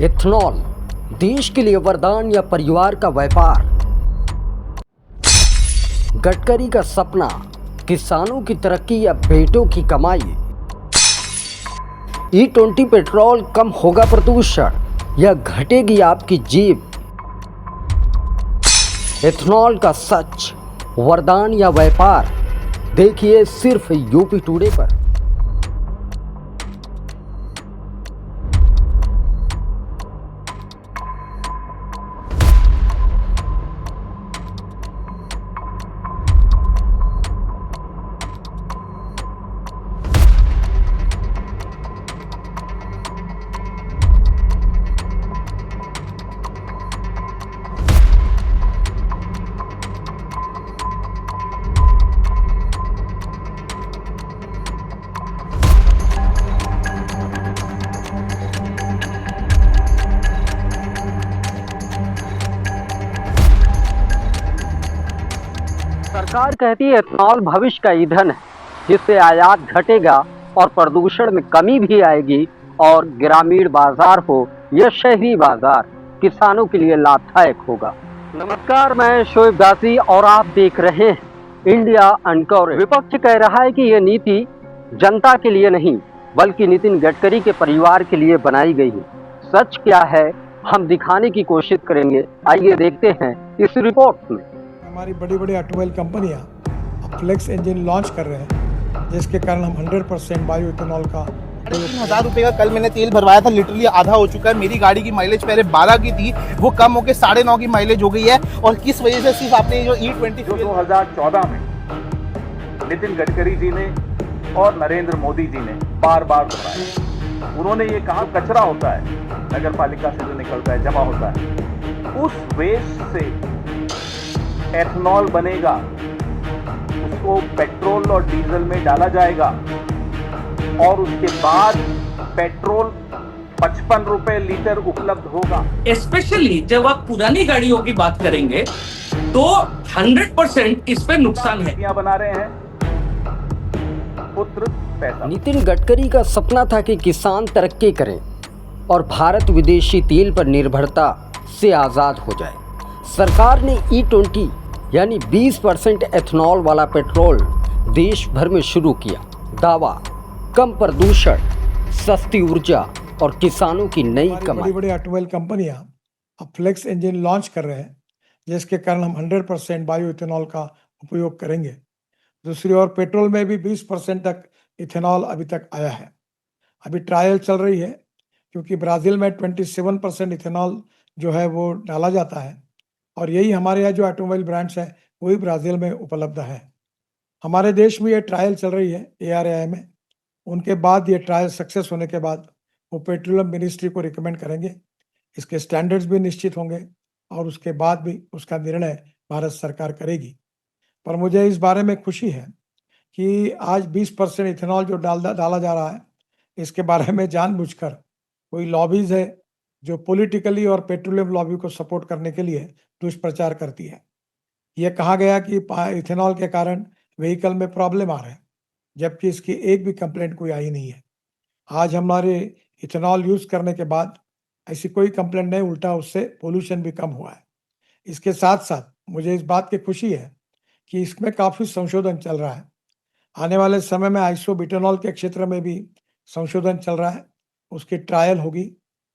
Ethanol देश के लिए वरदान या परिवार का व्यापार। गडकरी का सपना, किसानों की तरक्की या बेटों की कमाई। E20 पेट्रोल कम होगा प्रदूषण या घटेगी आपकी जेब। इथेनॉल का सच, वरदान या व्यापार, देखिए सिर्फ यूपी टुडे पर। सरकार कहती है इथेनॉल भविष्य का ईंधन है, जिससे आयात घटेगा और प्रदूषण में कमी भी आएगी। और ग्रामीण बाजार हो या शहरी बाजार, किसानों के लिए लाभदायक होगा। नमस्कार, मैं शोएब गाजी और आप देख रहे हैं इंडिया अनकवर। विपक्ष कह रहा है कि यह नीति जनता के लिए नहीं, बल्कि नितिन गडकरी के परिवार के लिए बनाई गई है। सच क्या है, हम दिखाने की कोशिश करेंगे। आइए देखते हैं इस रिपोर्ट में। हमारी बड़ी बड़ी ऑटोमोबाइल कंपनियां अब फ्लेक्स इंजन लॉन्च कर रहे हैं, जिसके कारण हम 100% बायो इथेनॉल का 3,000 रुपये का कल मैंने तेल भरवाया था, लिटरली आधा हो चुका है। मेरी गाड़ी की माइलेज पहले 12 की थी, वो कम होकर 9.5 की माइलेज हो गई है। और किस वजह से? सिर्फ आपने जो E20 2014 में नितिन गडकरी जी ने और नरेंद्र मोदी जी ने बार बार दोहराया। उन्होंने ये कहा कचरा होता है नगर पालिका से जो निकलता है, जमा होता है, उस वेस्ट से एथेनॉल बनेगा, उसको पेट्रोल और डीजल में डाला जाएगा और उसके बाद पेट्रोल 55 रुपए लीटर उपलब्ध होगा। स्पेशली जब आप पुरानी गाड़ियों की बात करेंगे तो 100% इस पे नुकसान है। बना रहे हैं पुत्र पैसा। नितिन गडकरी का सपना था कि किसान तरक्की करें और भारत विदेशी तेल पर निर्भरता से आजाद हो जाए। सरकार ने E20 यानी 20% एथेनॉल वाला पेट्रोल देश भर में शुरू किया। दावा, कम प्रदूषण, सस्ती ऊर्जा और किसानों की नई कमाई। बड़ी बड़ी ऑटोमोबाइल कंपनियां अब फ्लेक्स इंजन लॉन्च कर रहे हैं, जिसके कारण हम 100% बायो इथेनॉल का उपयोग करेंगे। दूसरी ओर पेट्रोल में भी 20% तक इथेनॉल अभी तक आया है। अभी ट्रायल चल रही है, क्योंकि ब्राज़ील में 27% इथेनॉल जो है वो डाला जाता है, और यही हमारे यहाँ जो ऑटोमोबाइल ब्रांड्स हैं वही ब्राज़ील में उपलब्ध है। हमारे देश में ये ट्रायल चल रही है ARAI में। उनके बाद ये ट्रायल सक्सेस होने के बाद वो पेट्रोलियम मिनिस्ट्री को रिकमेंड करेंगे। इसके स्टैंडर्ड्स भी निश्चित होंगे और उसके बाद भी उसका निर्णय भारत सरकार करेगी। पर मुझे इस बारे में खुशी है कि आज 20% इथेनॉल जो डाला जा रहा है, इसके बारे में जानबूझकर कोई लॉबीज है जो पॉलिटिकली और पेट्रोलियम लॉबी को सपोर्ट करने के लिए दुष्प्रचार करती है। यह कहा गया कि इथेनॉल के कारण व्हीकल में प्रॉब्लम आ रहा है, जबकि इसकी एक भी कंप्लेंट कोई आई नहीं है। आज हमारे इथेनॉल यूज करने के बाद ऐसी कोई कंप्लेंट नहीं, उल्टा उससे पोल्यूशन भी कम हुआ है। इसके साथ साथ मुझे इस बात की खुशी है कि इसमें काफ़ी संशोधन चल रहा है। आने वाले समय में आइसोब्यूटेनॉल के क्षेत्र में भी संशोधन चल रहा है, उसकी ट्रायल होगी,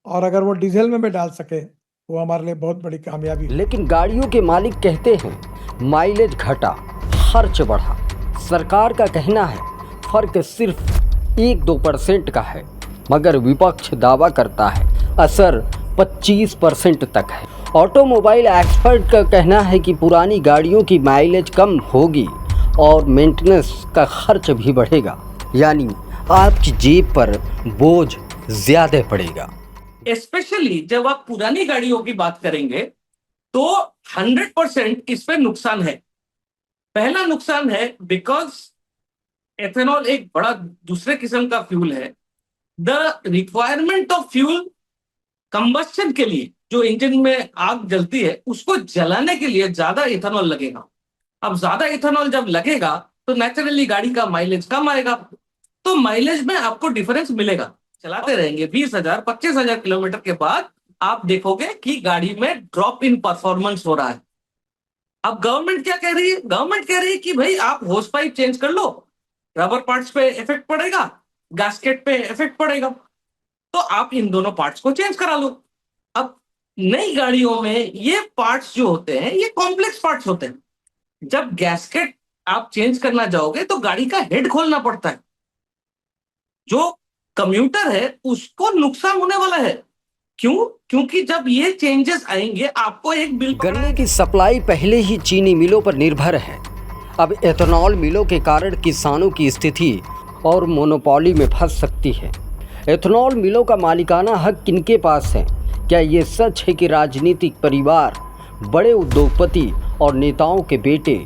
और अगर वो डीजल में भी डाल सके वो हमारे लिए बहुत बड़ी कामयाबी। लेकिन गाड़ियों के मालिक कहते हैं माइलेज घटा, खर्च बढ़ा। सरकार का कहना है फर्क सिर्फ 1-2% का है, मगर विपक्ष दावा करता है असर 25% तक है। ऑटोमोबाइल एक्सपर्ट का कहना है कि पुरानी गाड़ियों की माइलेज कम होगी और मेंटेनेंस का खर्च भी बढ़ेगा, यानी आपकी जेब पर बोझ ज्यादा पड़ेगा। स्पेशली जब आप पुरानी गाड़ियों की बात करेंगे तो 100% इस पे नुकसान है। पहला नुकसान है बिकॉज एथेनॉल एक बड़ा दूसरे किस्म का फ्यूल है। The requirement of fuel combustion के लिए, जो इंजन में आग जलती है उसको जलाने के लिए ज्यादा इथेनॉल लगेगा। अब ज्यादा इथेनॉल जब लगेगा तो नेचुरली गाड़ी का माइलेज कम आएगा, तो माइलेज में आपको डिफरेंस मिलेगा। चलाते रहेंगे 20,000 25,000 किलोमीटर के बाद आप देखोगे कि गाड़ी में ड्रॉप इन परफॉर्मेंस हो रहा है। अब गवर्नमेंट क्या कह रही है? गवर्नमेंट कह रही है कि भाई आप होस पाइप चेंज कर लो, रबर पार्ट्स पे इफेक्ट पड़ेगा, गैस्केट पे इफेक्ट पड़ेगा, तो आप इन दोनों पार्ट्स को चेंज करा लो। अब नई गाड़ियों में ये पार्ट्स जो होते हैं ये कॉम्प्लेक्स पार्ट्स होते हैं। जब गैस्केट आप चेंज करना जाओगे तो गाड़ी का हेड खोलना पड़ता है, जो कम्यूटर है उसको नुकसान होने वाला है। क्यों? क्योंकि जब ये चेंजेस आएंगे आपको एक बिल गन्ने की सप्लाई पहले ही चीनी मिलों पर निर्भर है। अब एथेनॉल मिलों के कारण किसानों की स्थिति और मोनोपोली में फंस सकती है। एथेनॉल मिलों का मालिकाना हक किनके पास है? क्या ये सच है कि राजनीतिक परिवार, बड़े उद्योगपति और नेताओं के बेटे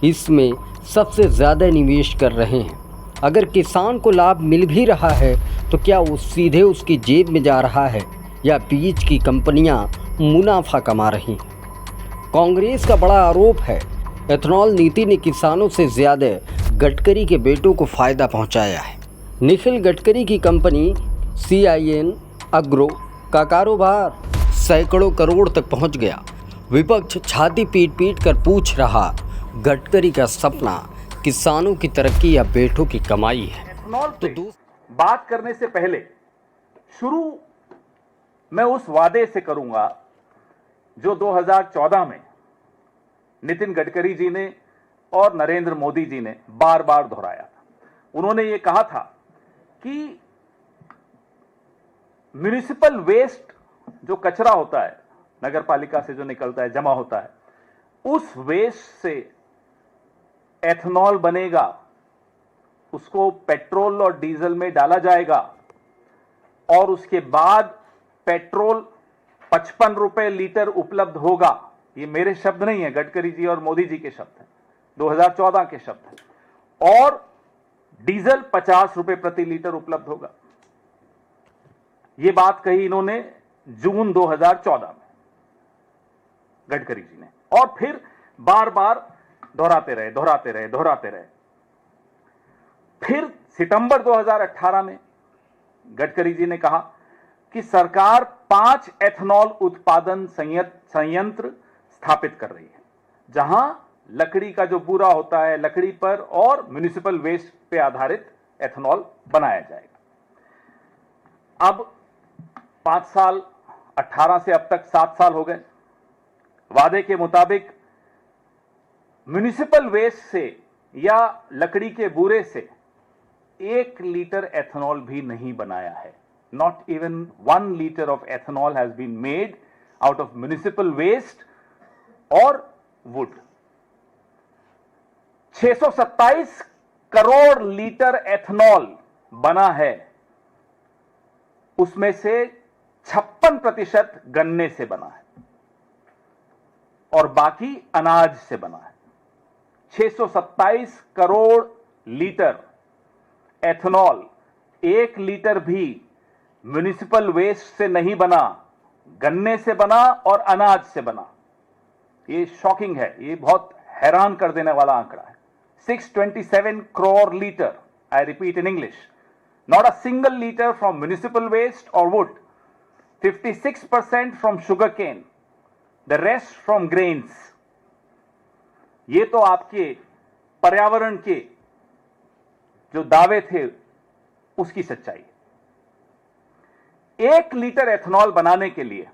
इसमें सबसे ज़्यादा निवेश कर रहे हैं? अगर किसान को लाभ मिल भी रहा है तो क्या वो सीधे उसकी जेब में जा रहा है या बीच की कंपनियां मुनाफा कमा रही हैं? कांग्रेस का बड़ा आरोप है एथेनॉल नीति ने किसानों से ज़्यादा गडकरी के बेटों को फ़ायदा पहुंचाया है। निखिल गडकरी की कंपनी CIN एग्रो का कारोबार सैकड़ों करोड़ तक पहुंच गया। विपक्ष छाती पीट पीट कर पूछ रहा, गडकरी का सपना किसानों की तरक्की या बेटों की कमाई है? एथेनॉल पे बात करने से पहले शुरू मैं उस वादे से करूंगा जो 2014 में नितिन गडकरी जी ने और नरेंद्र मोदी जी ने बार बार दोहराया था। उन्होंने ये कहा था कि म्युनिसिपल वेस्ट जो कचरा होता है, नगर पालिका से जो निकलता है, जमा होता है, उस वेस्ट से एथेनॉल बनेगा, उसको पेट्रोल और डीजल में डाला जाएगा और उसके बाद पेट्रोल 55 रुपए लीटर उपलब्ध होगा। ये मेरे शब्द नहीं है, गडकरी जी और मोदी जी के शब्द हैं, 2014 के शब्द हैं। और डीजल 50 रुपए प्रति लीटर उपलब्ध होगा। ये बात कही इन्होंने जून 2014 में, गडकरी जी ने, और फिर बार बार दोहराते रहे। फिर सितंबर 2018 में गडकरी जी ने कहा कि सरकार 5 एथेनॉल उत्पादन संयंत्र स्थापित कर रही है, जहां लकड़ी का जो बूरा होता है, लकड़ी पर और म्युनिसिपल वेस्ट पे आधारित एथेनॉल बनाया जाएगा। अब 5 साल, 18 से अब तक 7 साल हो गए। वादे के मुताबिक म्युनिसिपल वेस्ट से या लकड़ी के बूरे से 1 लीटर एथेनॉल भी नहीं बनाया है। Not even 1 liter of ethanol has been made out of municipal waste or wood. 627 crore litre ethanol बना है, उसमें से 56% गन्ने से बना है और बाकी अनाज से बना है। 627 करोड़ लीटर एथेनॉल, 1 लीटर भी म्युनिसिपल वेस्ट से नहीं बना, गन्ने से बना और अनाज से बना। ये शॉकिंग है, ये बहुत हैरान कर देने वाला आंकड़ा है। 627 crore liter, I repeat in English, not a single liter from municipal waste or wood, 56% from sugarcane, the rest from grains. ये तो आपके पर्यावरण के जो दावे थे उसकी सच्चाई। 1 लीटर एथेनॉल बनाने के लिए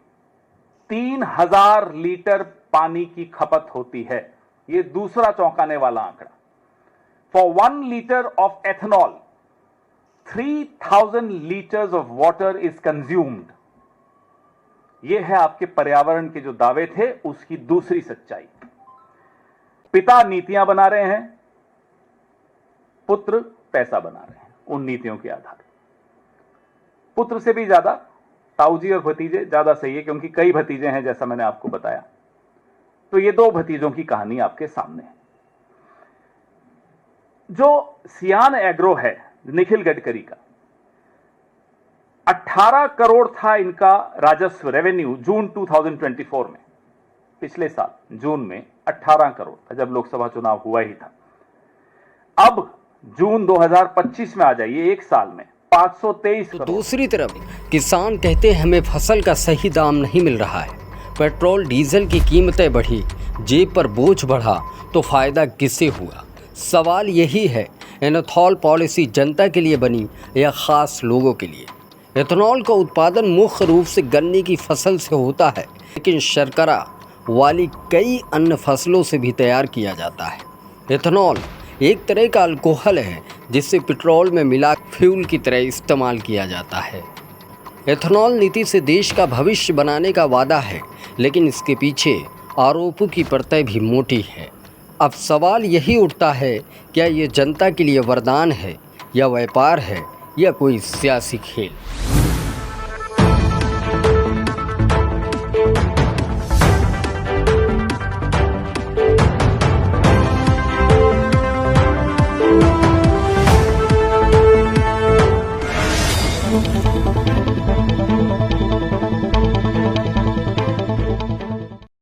3000 लीटर पानी की खपत होती है। यह दूसरा चौंकाने वाला आंकड़ा। For 1 litre of ethanol 3000 litres of water is consumed. यह है आपके पर्यावरण के जो दावे थे उसकी दूसरी सच्चाई। पिता नीतियां बना रहे हैं, पुत्र पैसा बना रहे हैं उन नीतियों के आधार। पुत्र से भी ज्यादा ताऊजी और भतीजे ज्यादा सही है, क्योंकि कई भतीजे हैं जैसा मैंने आपको बताया। तो ये 2 भतीजों की कहानी आपके सामने है। जो सियान एग्रो है निखिल गडकरी का, 18 करोड़ था इनका राजस्व, रेवेन्यू, जून 2024 में। पिछले साल जून में 18 करोड़ था जब लोकसभा चुनाव हुआ ही था। अब जून 2025 में आ जाइए, 1 साल में 523 तो करोड़। दूसरी तरफ किसान कहते हैं हमें फसल का सही दाम नहीं मिल रहा है, पेट्रोल डीजल की कीमतें बढ़ी, जेब पर बोझ बढ़ा तो फायदा किसे हुआ। सवाल यही है, एथेनॉल पॉलिसी जनता के लिए बनी या खास लोगों के लिए। एथेनॉल का उत्पादन मुख्य रूप से गन्ने की फसल से होता है, लेकिन शर्करा वाली कई अन्य फसलों से भी तैयार किया जाता है। एथेनॉल एक तरह का अल्कोहल है जिसे पेट्रोल में मिला फ्यूल की तरह इस्तेमाल किया जाता है। एथेनॉल नीति से देश का भविष्य बनाने का वादा है, लेकिन इसके पीछे आरोपों की परतें भी मोटी है। अब सवाल यही उठता है, क्या ये जनता के लिए वरदान है या व्यापार है या कोई सियासी खेल।